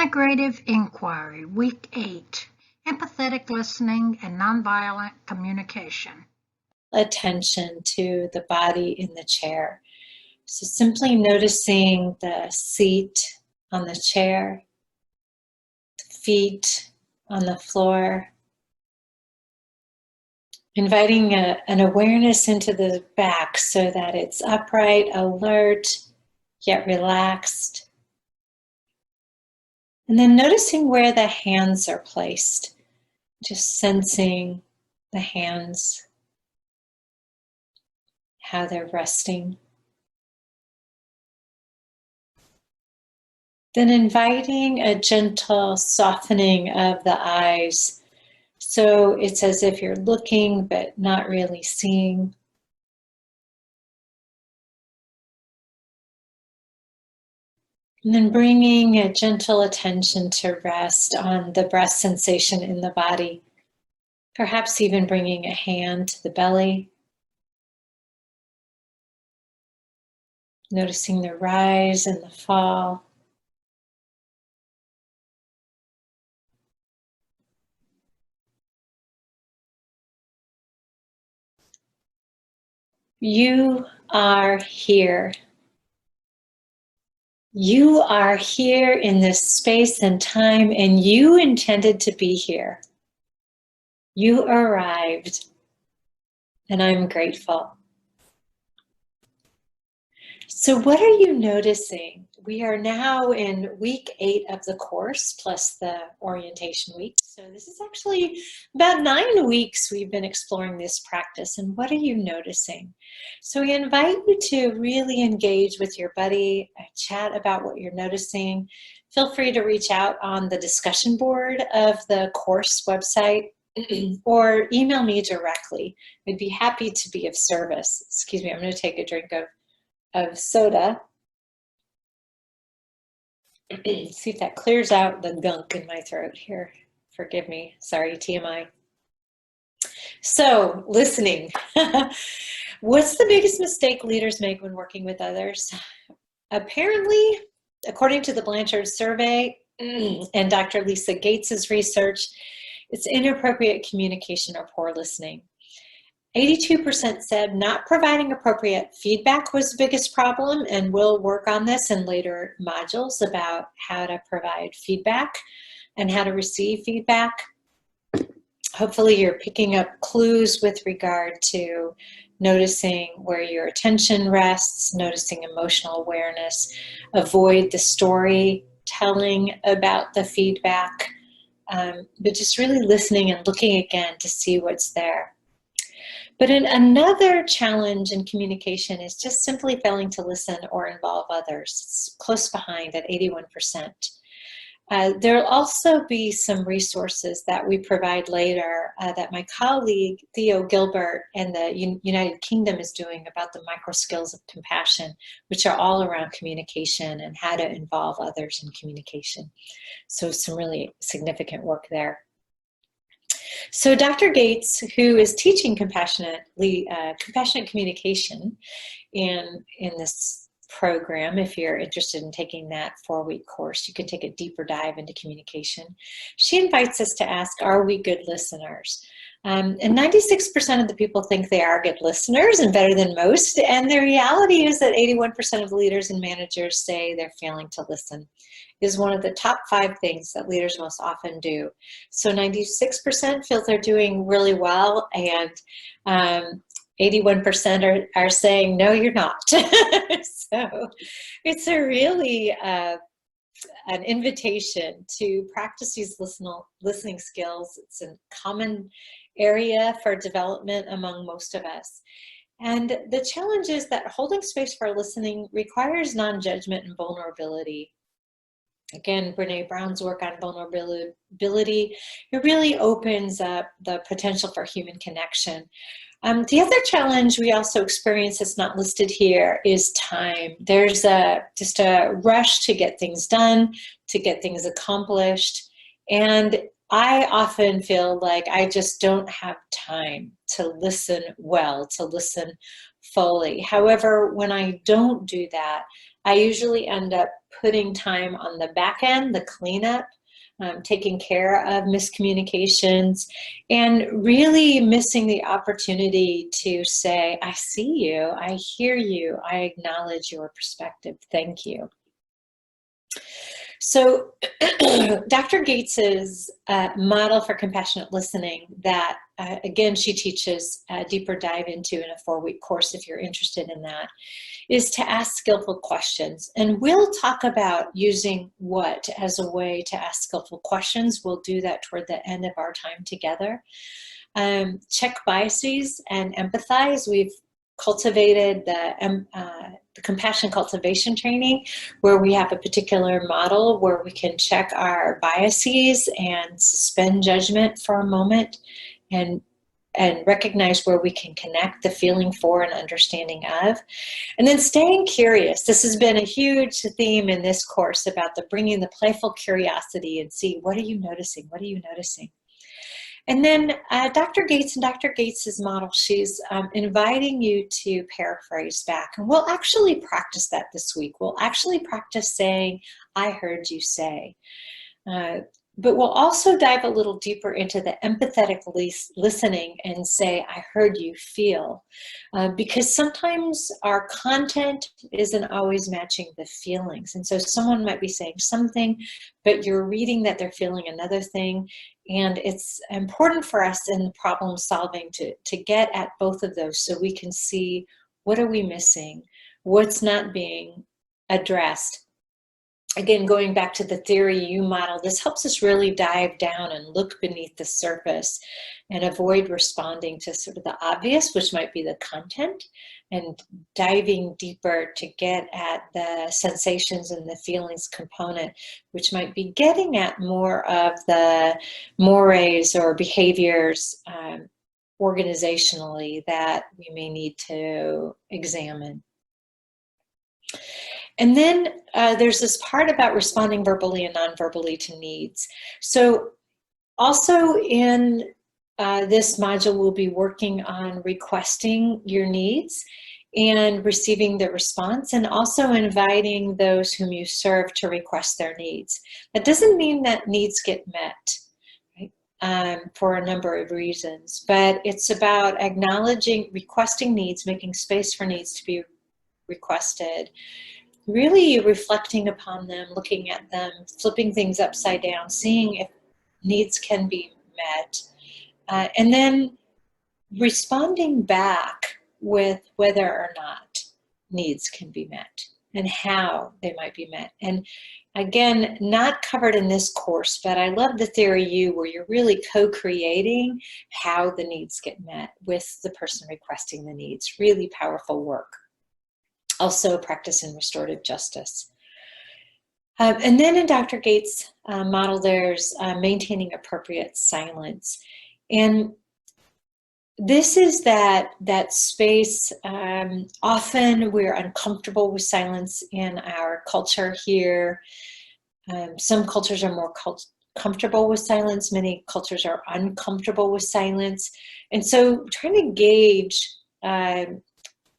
Integrative Inquiry, Week 8, Empathetic Listening and Nonviolent Communication. Attention to the body in the chair. So simply noticing the seat on the chair, the feet on the floor, inviting an awareness into the back so that it's upright, alert, yet relaxed. And then noticing where the hands are placed, just sensing the hands, how they're resting. Then inviting a gentle softening of the eyes. So it's as if you're looking but not really seeing. And then bringing a gentle attention to rest on the breath sensation in the body. Perhaps even bringing a hand to the belly. Noticing the rise and the fall. You are here. You are here in this space and time, and you intended to be here. You arrived, and I'm grateful. So what are you noticing? We are now in week 8 of the course, plus the orientation week. So this is actually about 9 weeks we've been exploring this practice. And what are you noticing? So we invite you to really engage with your buddy, chat about what you're noticing. Feel free to reach out on the discussion board of the course website or email me directly. I'd be happy to be of service. Excuse me, I'm going to take a drink of soda. See if that clears out the gunk in my throat here. Forgive me. Sorry, TMI. So, listening. What's the biggest mistake leaders make when working with others? Apparently, according to the Blanchard survey and Dr. Lisa Gates's research, it's inappropriate communication or poor listening. 82% said not providing appropriate feedback was the biggest problem, and we'll work on this in later modules about how to provide feedback and how to receive feedback. Hopefully you're picking up clues with regard to noticing where your attention rests, noticing emotional awareness, avoid the storytelling about the feedback, but just really listening and looking again to see what's there. But another challenge in communication is just simply failing to listen or involve others. It's close behind at 81%. There'll also be some resources that we provide later that my colleague Theo Gilbert and the United Kingdom is doing about the micro skills of compassion, which are all around communication and how to involve others in communication. So some really significant work there. So Dr. Gates, who is teaching compassionate communication in this program, if you're interested in taking that 4-week course, you can take a deeper dive into communication. She invites us to ask, are we good listeners? And 96% of the people think they are good listeners and better than most. And the reality is that 81% of leaders and managers say they're failing to listen. Is one of the top 5 things that leaders most often do. So 96% feel they're doing really well, and 81% are saying, no, you're not. So it's a really an invitation to practice these listening skills. It's a common area for development among most of us. And the challenge is that holding space for listening requires non-judgment and vulnerability. Again, Brene Brown's work on vulnerability, it really opens up the potential for human connection. The other challenge we also experience that's not listed here is time. There's just a rush to get things done, to get things accomplished. And I often feel like I just don't have time to listen well, to listen fully. However, when I don't do that, I usually end up putting time on the back end, the cleanup, taking care of miscommunications, and really missing the opportunity to say, I see you, I hear you, I acknowledge your perspective, thank you. So Dr. Gates's model for compassionate listening that, again, she teaches a deeper dive into in a 4-week course if you're interested in that, is to ask skillful questions. And we'll talk about using what as a way to ask skillful questions. We'll do that toward the end of our time together. Check biases and empathize. We've cultivated the compassion cultivation training, where we have a particular model where we can check our biases and suspend judgment for a moment and recognize where we can connect the feeling for and understanding of. And then staying curious. This has been a huge theme in this course about bringing the playful curiosity and see, what are you noticing? What are you noticing? And then Dr. Gates and Dr. Gates's model, she's inviting you to paraphrase back. And we'll actually practice that this week. We'll actually practice saying, I heard you say. But we'll also dive a little deeper into the empathetic listening and say, I heard you feel. Because sometimes our content isn't always matching the feelings. And so someone might be saying something, but you're reading that they're feeling another thing. And it's important for us in the problem solving to get at both of those so we can see, what are we missing? What's not being addressed? Again, going back to the theory U model, this helps us really dive down and look beneath the surface and avoid responding to sort of the obvious, which might be the content, and diving deeper to get at the sensations and the feelings component, which might be getting at more of the mores or behaviors organizationally that we may need to examine. And then there's this part about responding verbally and non-verbally to needs. So also in this module, we'll be working on requesting your needs and receiving the response, and also inviting those whom you serve to request their needs. That doesn't mean that needs get met, right? For a number of reasons, but it's about acknowledging, requesting needs, making space for needs to be requested, really reflecting upon them, looking at them, flipping things upside down, seeing if needs can be met, and then responding back with whether or not needs can be met and how they might be met. And again, not covered in this course, but I love the theory U, where you're really co-creating how the needs get met with the person requesting the needs. Really powerful work. Also practice in restorative justice. And then in Dr. Gates' model, there's maintaining appropriate silence. And this is that space, often we're uncomfortable with silence in our culture here. Some cultures are more comfortable with silence. Many cultures are uncomfortable with silence. And so trying to gauge,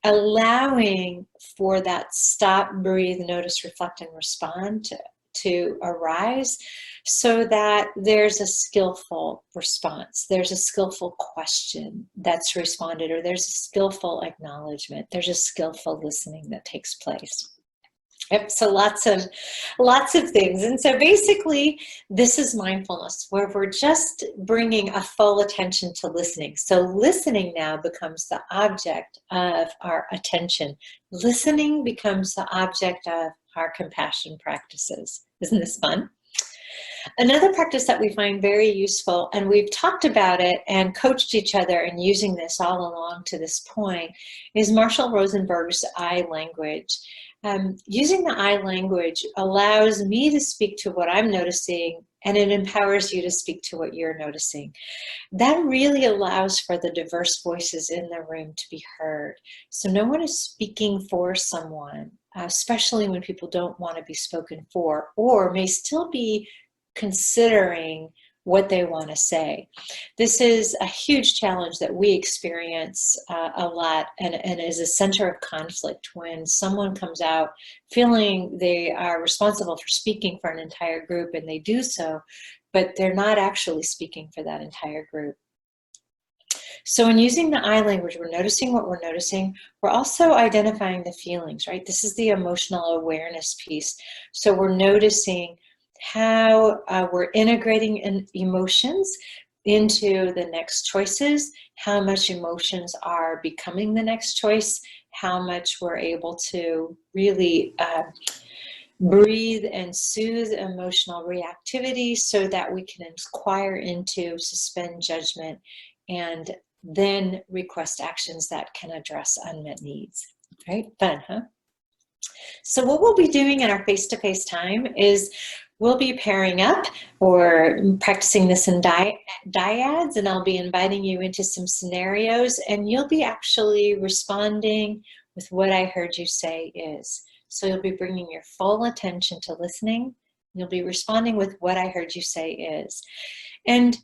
allowing for that stop, breathe, notice, reflect, and respond to arise, so that there's a skillful response, there's a skillful question that's responded, or there's a skillful acknowledgement, there's a skillful listening that takes place. Yep, so lots of things. And so basically, this is mindfulness, where we're just bringing a full attention to listening. So listening now becomes the object of our attention. Listening becomes the object of our compassion practices. Isn't this fun? Another practice that we find very useful, and we've talked about it and coached each other in using this all along to this point, is Marshall Rosenberg's I language. Using the I language allows me to speak to what I'm noticing, and it empowers you to speak to what you're noticing. That really allows for the diverse voices in the room to be heard. So no one is speaking for someone, especially when people don't want to be spoken for, or may still be considering what they want to say. This is a huge challenge that we experience a lot, and is a center of conflict when someone comes out feeling they are responsible for speaking for an entire group, and they do so, but they're not actually speaking for that entire group. So in using the I language, we're noticing what we're noticing. We're also identifying the feelings, right? This is the emotional awareness piece. So we're noticing how we're integrating emotions into the next choices, how much emotions are becoming the next choice, how much we're able to really breathe and soothe emotional reactivity so that we can inquire into, suspend judgment, and then request actions that can address unmet needs. Right? Fun, huh? So what we'll be doing in our face-to-face time is we'll be pairing up or practicing this in dyads, and I'll be inviting you into some scenarios, and you'll be actually responding with what I heard you say is. So you'll be bringing your full attention to listening. You'll be responding with what I heard you say is. And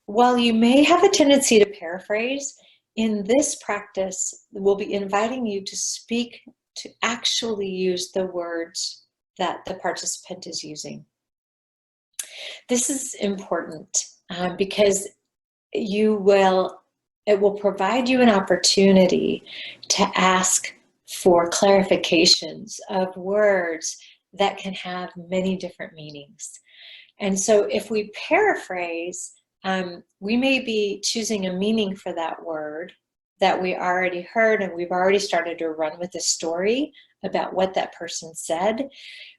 while you may have a tendency to paraphrase, in this practice, we'll be inviting you to speak, to actually use the words that the participant is using. This is important because it will provide you an opportunity to ask for clarifications of words that can have many different meanings. And so if we paraphrase, we may be choosing a meaning for that word that we already heard, and we've already started to run with a story about what that person said.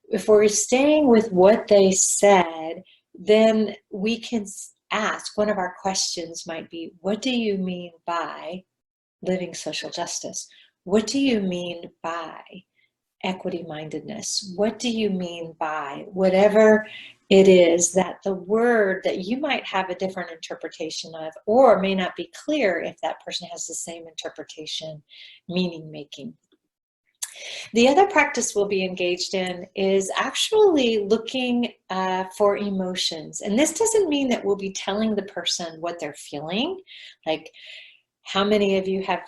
If we're staying with what they said, then we can ask, one of our questions might be, what do you mean by living social justice? What do you mean by equity-mindedness? What do you mean by whatever it is that the word that you might have a different interpretation of, or may not be clear if that person has the same interpretation, meaning making. The other practice we'll be engaged in is actually looking for emotions. And this doesn't mean that we'll be telling the person what they're feeling. Like, how many of you have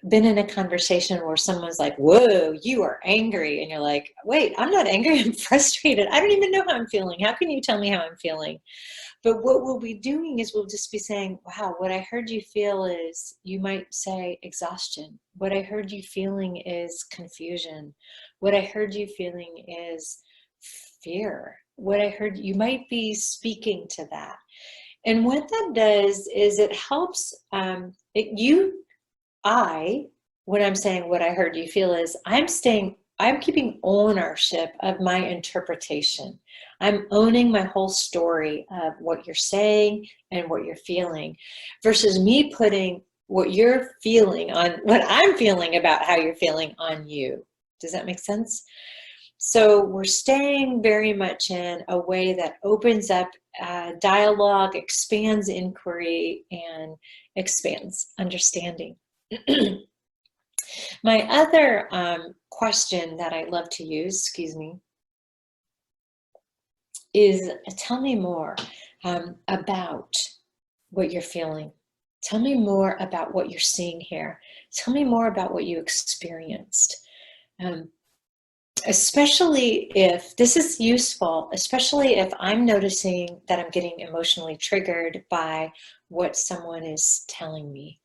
been in a conversation where someone's like, whoa, you are angry. And you're like, wait, I'm not angry, I'm frustrated. I don't even know how I'm feeling. How can you tell me how I'm feeling? But what we'll be doing is we'll just be saying, wow, what I heard you feel is, you might say exhaustion. What I heard you feeling is confusion. What I heard you feeling is fear. What I heard, you might be speaking to that. And what that does is it helps when I'm saying what I heard you feel is, I'm keeping ownership of my interpretation. I'm owning my whole story of what you're saying and what you're feeling, versus me putting what you're feeling on what I'm feeling about how you're feeling on you. Does that make sense? So we're staying very much in a way that opens up dialogue, expands inquiry, and expands understanding. My other question that I love to use, is tell me more about what you're feeling. Tell me more about what you're seeing here. Tell me more about what you experienced. Especially if this is useful, especially if I'm noticing that I'm getting emotionally triggered by what someone is telling me.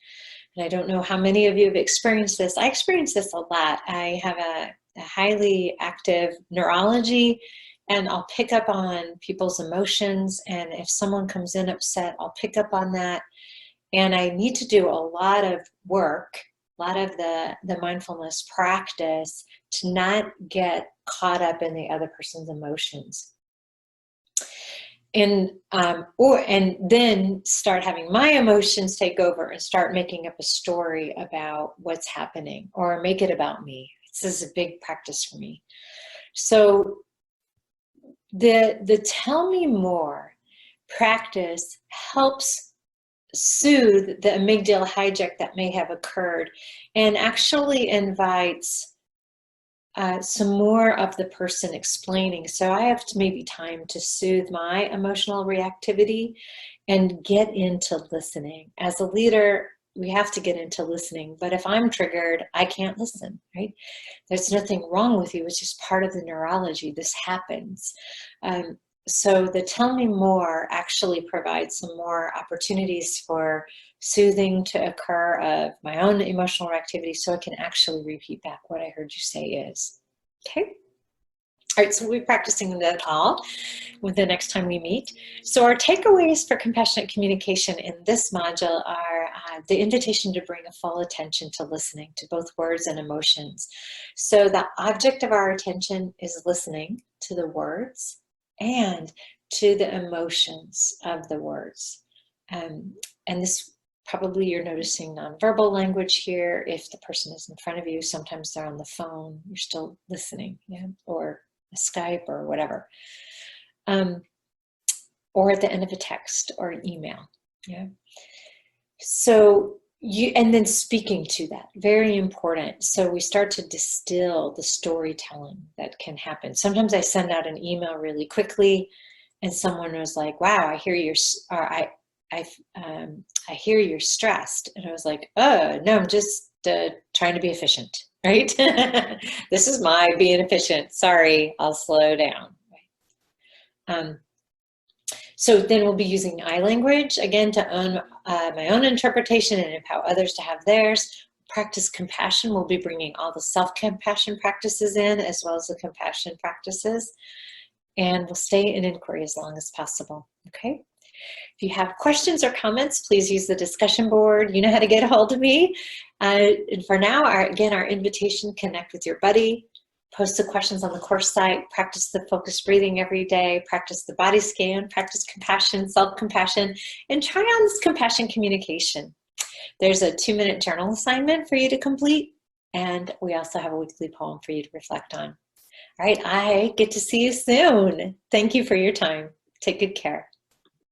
And I don't know how many of you have experienced this. I experience this a lot. I have a highly active neurology, and I'll pick up on people's emotions. And if someone comes in upset, I'll pick up on that. And I need to do a lot of work, a lot of the mindfulness practice to not get caught up in the other person's emotions. And then start having my emotions take over and start making up a story about what's happening, or make it about me. This is a big practice for me. So the tell me more practice helps soothe the amygdala hijack that may have occurred, and actually invites some more of the person explaining. So I have maybe time to soothe my emotional reactivity and get into listening. As a leader, we have to get into listening. But if I'm triggered, I can't listen, right? There's nothing wrong with you. It's just part of the neurology. This happens. So the tell me more actually provides some more opportunities for soothing to occur of my own emotional reactivity, so I can actually repeat back what I heard you say is. Okay? All right, so we'll be practicing that all with the next time we meet. So our takeaways for compassionate communication in this module are the invitation to bring a full attention to listening to both words and emotions. So the object of our attention is listening to the words and to the emotions of the words. And this probably you're noticing nonverbal language here. If the person is in front of you, sometimes they're on the phone, you're still listening, yeah, or a Skype or whatever. Or at the end of a text or an email, yeah. So and then speaking to that, very important. So we start to distill the storytelling that can happen. Sometimes I send out an email really quickly and someone was like, wow, I hear I hear you're stressed. And I was like, oh, no, I'm just trying to be efficient, right? This is my being efficient. Sorry, I'll slow down. So then we'll be using I language, again, to own my own interpretation and empower others to have theirs. Practice compassion. We'll be bringing all the self-compassion practices in, as well as the compassion practices. And we'll stay in inquiry as long as possible, okay? If you have questions or comments, please use the discussion board. You know how to get a hold of me. And for now, our invitation, connect with your buddy. Post the questions on the course site, practice the focused breathing every day, practice the body scan, practice compassion, self-compassion, and try on this compassion communication. There's a 2-minute journal assignment for you to complete, and we also have a weekly poem for you to reflect on. All right, I get to see you soon. Thank you for your time. Take good care.